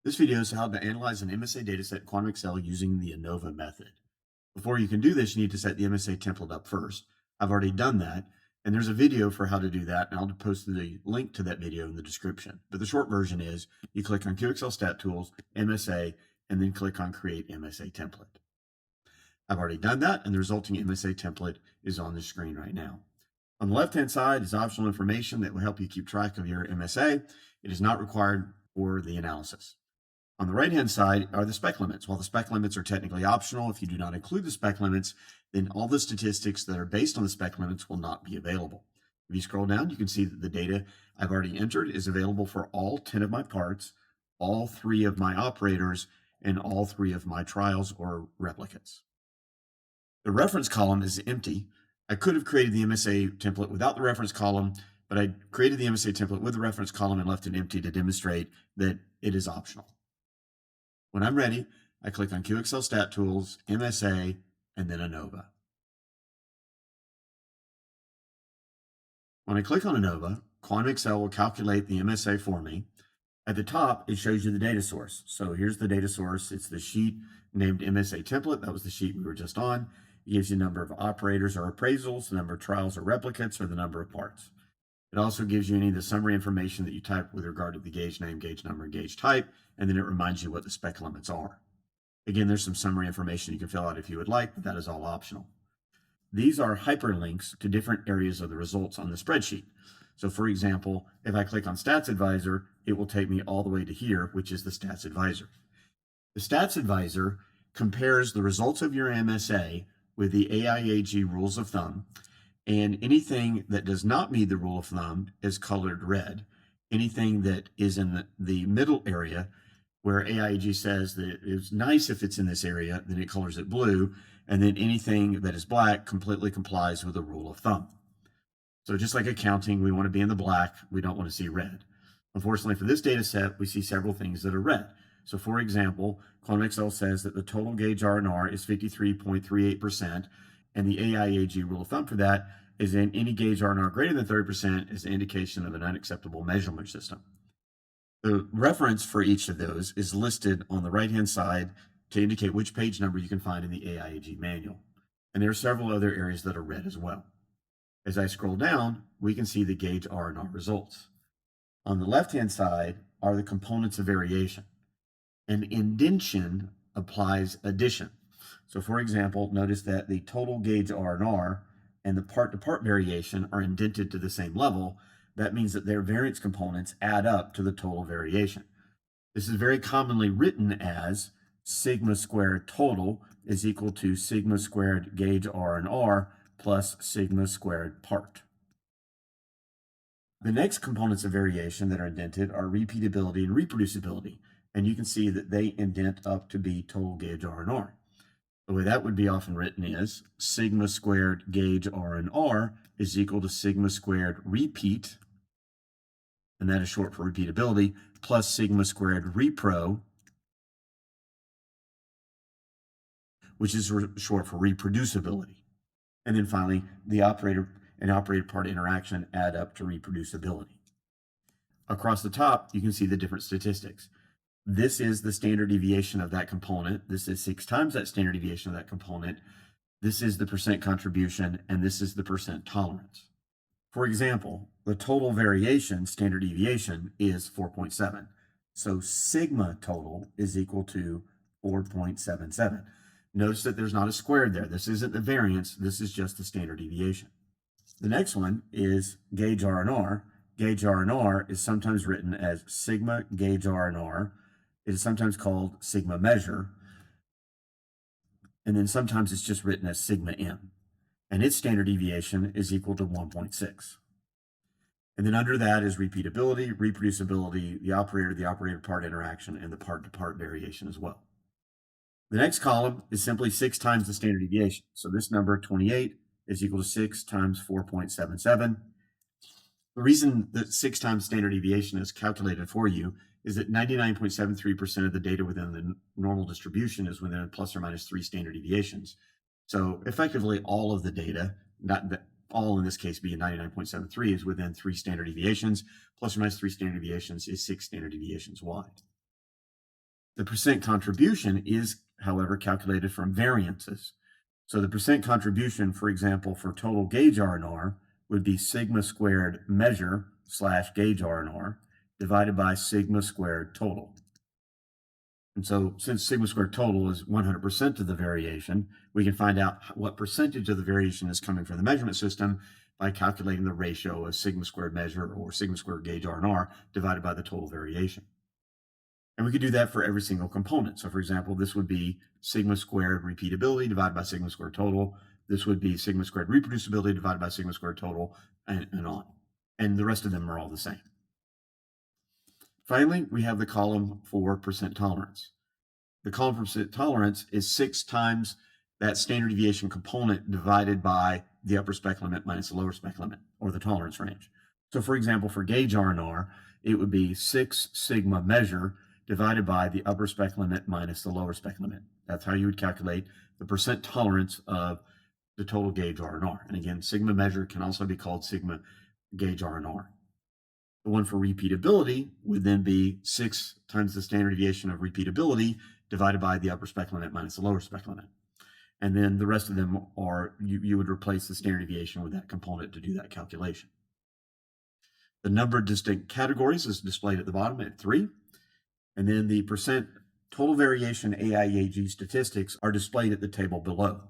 This video is how to analyze an MSA dataset in Quantum Excel using the ANOVA method. Before you can do this, you need to set the MSA template up first. I've already done that, and there's a video for how to do that, and I'll post the link to that video in the description. But the short version is you click on QXL Stat Tools, MSA, and then click on Create MSA Template. I've already done that, and the resulting MSA template is on the screen right now. On the left-hand side is optional information that will help you keep track of your MSA. It is not required for the analysis. On the right-hand side are the spec limits. While the spec limits are technically optional, if you do not include the spec limits, then all the statistics that are based on the spec limits will not be available. If you scroll down, you can see that the data I've already entered is available for all 10 of my parts, all 3 of my operators, and all 3 of my trials or replicates. The reference column is empty. I could have created the MSA template without the reference column, but I created the MSA template with the reference column and left it empty to demonstrate that it is optional. When I'm ready, I click on QXL Stat Tools, MSA, and then ANOVA. When I click on ANOVA, Quantum Excel will calculate the MSA for me. At the top, it shows you the data source. So here's the data source. It's the sheet named MSA Template. That was the sheet we were just on. It gives you the number of operators or appraisals, the number of trials or replicates, or the number of parts. It also gives you any of the summary information that you type with regard to the gauge name, gauge number, and gauge type, and then it reminds you what the spec limits are. Again, there's some summary information you can fill out if you would like, but that is all optional. These are hyperlinks to different areas of the results on the spreadsheet. So for example, if I click on Stats Advisor, it will take me all the way to here, which is the Stats Advisor. The Stats Advisor compares the results of your MSA with the AIAG rules of thumb, and anything that does not meet the rule of thumb is colored red. Anything that is in the middle area where AIAG says that it's nice if it's in this area, then it colors it blue. And then anything that is black completely complies with the rule of thumb. So just like accounting, we want to be in the black. We don't want to see red. Unfortunately, for this data set, we see several things that are red. So for example, Quantum Excel says that the total gauge R&R is 53.38%, and the AIAG rule of thumb for that is in any gauge R&R greater than 30% is an indication of an unacceptable measurement system. The reference for each of those is listed on the right-hand side to indicate which page number you can find in the AIAG manual. And there are several other areas that are red as well. As I scroll down, we can see the gauge R&R results. On the left-hand side are the components of variation. An indentation applies addition. So for example, notice that the total gauge R&R and the part-to-part variation are indented to the same level. That means that their variance components add up to the total variation. This is very commonly written as sigma squared total is equal to sigma squared gauge R&R plus sigma squared part. The next components of variation that are indented are repeatability and reproducibility, and you can see that they indent up to be total gauge R&R. The way that would be often written is sigma squared gauge R&R is equal to sigma squared repeat, and that is short for repeatability, plus sigma squared repro, which is short for reproducibility. And then finally, the operator and operator part interaction add up to reproducibility. Across the top, you can see the different statistics. This is the standard deviation of that component. This is 6 times that standard deviation of that component. This is the percent contribution, and this is the percent tolerance. For example, the total variation, standard deviation, is 4.7. So sigma total is equal to 4.77. Notice that there's not a squared there. This isn't the variance. This is just the standard deviation. The next one is gauge R&R. Gauge R&R is sometimes written as sigma gauge R&R. It is sometimes called sigma measure. And then sometimes it's just written as sigma M. And its standard deviation is equal to 1.6. And then under that is repeatability, reproducibility, the operator part interaction, and the part-to-part variation as well. The next column is simply 6 times the standard deviation. So this number, 28, is equal to 6 times 4.77. The reason that 6 times standard deviation is calculated for you is that 99.73% of the data within the normal distribution is within plus or minus 3 standard deviations. So effectively all of the data, not that all in this case being 99.73, is within 3 standard deviations. Plus or minus 3 standard deviations is 6 standard deviations wide. The percent contribution is, however, calculated from variances. So the percent contribution, for example, for total gauge R&R would be sigma squared measure / gauge R&R divided by sigma squared total. And so since sigma squared total is 100% of the variation, we can find out what percentage of the variation is coming from the measurement system by calculating the ratio of sigma squared measure or sigma squared gauge R&R divided by the total variation. And we could do that for every single component. So for example, this would be sigma squared repeatability divided by sigma squared total. This would be sigma squared reproducibility divided by sigma squared total, and on. And the rest of them are all the same. Finally, we have the column for percent tolerance. The column for percent tolerance is 6 times that standard deviation component divided by the upper spec limit minus the lower spec limit, or the tolerance range. So for example, for gauge R&R, it would be 6 sigma measure divided by the upper spec limit minus the lower spec limit. That's how you would calculate the percent tolerance of the total gauge R&R. And again, sigma measure can also be called sigma gauge R&R. The one for repeatability would then be 6 times the standard deviation of repeatability divided by the upper spec limit minus the lower spec limit. And then the rest of them are, you would replace the standard deviation with that component to do that calculation. The number of distinct categories is displayed at the bottom at 3. And then the percent total variation AIAG statistics are displayed at the table below.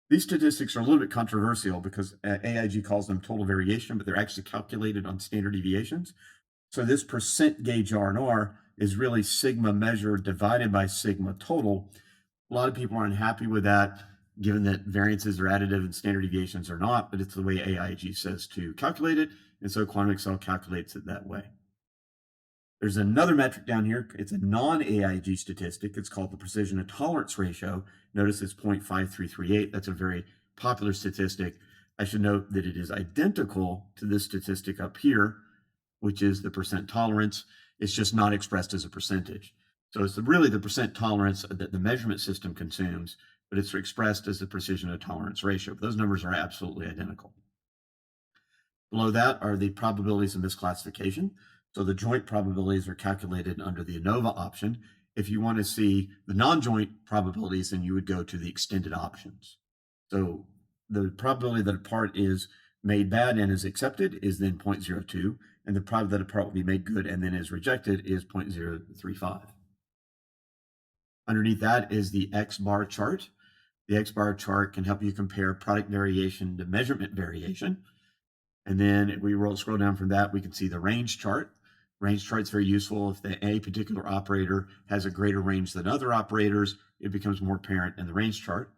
These statistics are a little bit controversial because AIG calls them total variation, but they're actually calculated on standard deviations. So this percent gauge R&R is really sigma measure divided by sigma total. A lot of people aren't happy with that, given that variances are additive and standard deviations are not, but it's the way AIG says to calculate it, and so Quantum Excel calculates it that way. There's another metric down here. It's a non-AIG statistic. It's called the precision of tolerance ratio. Notice it's 0.5338. That's a very popular statistic. I should note that it is identical to this statistic up here, which is the percent tolerance. It's just not expressed as a percentage. So it's really the percent tolerance that the measurement system consumes, but it's expressed as the precision of tolerance ratio. Those numbers are absolutely identical. Below that are the probabilities of misclassification. So the joint probabilities are calculated under the ANOVA option. If you want to see the non-joint probabilities, then you would go to the extended options. So the probability that a part is made bad and is accepted is then 0.02, and the probability that a part will be made good and then is rejected is 0.035. Underneath that is the X-bar chart. The X-bar chart can help you compare product variation to measurement variation. And then if we scroll down from that, we can see the range chart. Range chart's very useful. If a particular operator has a greater range than other operators, it becomes more apparent in the range chart.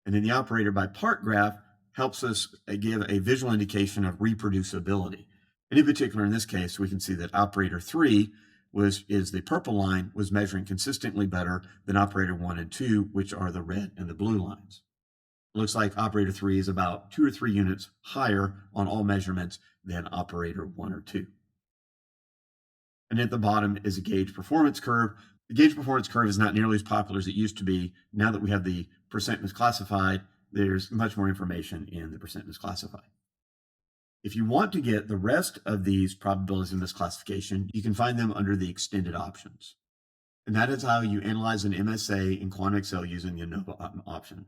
And then the operator by part graph helps us give a visual indication of reproducibility. And in particular, in this case, we can see that operator 3 is the purple line, was measuring consistently better than operator 1 and 2, which are the red and the blue lines. It looks like operator 3 is about 2 or 3 units higher on all measurements than operator 1 or 2. And at the bottom is a gauge performance curve. The gauge performance curve is not nearly as popular as it used to be. Now that we have the percent misclassified, there's much more information in the percent misclassified. If you want to get the rest of these probabilities in misclassification, you can find them under the extended options. And that is how you analyze an MSA in Quantum Excel using the ANOVA option.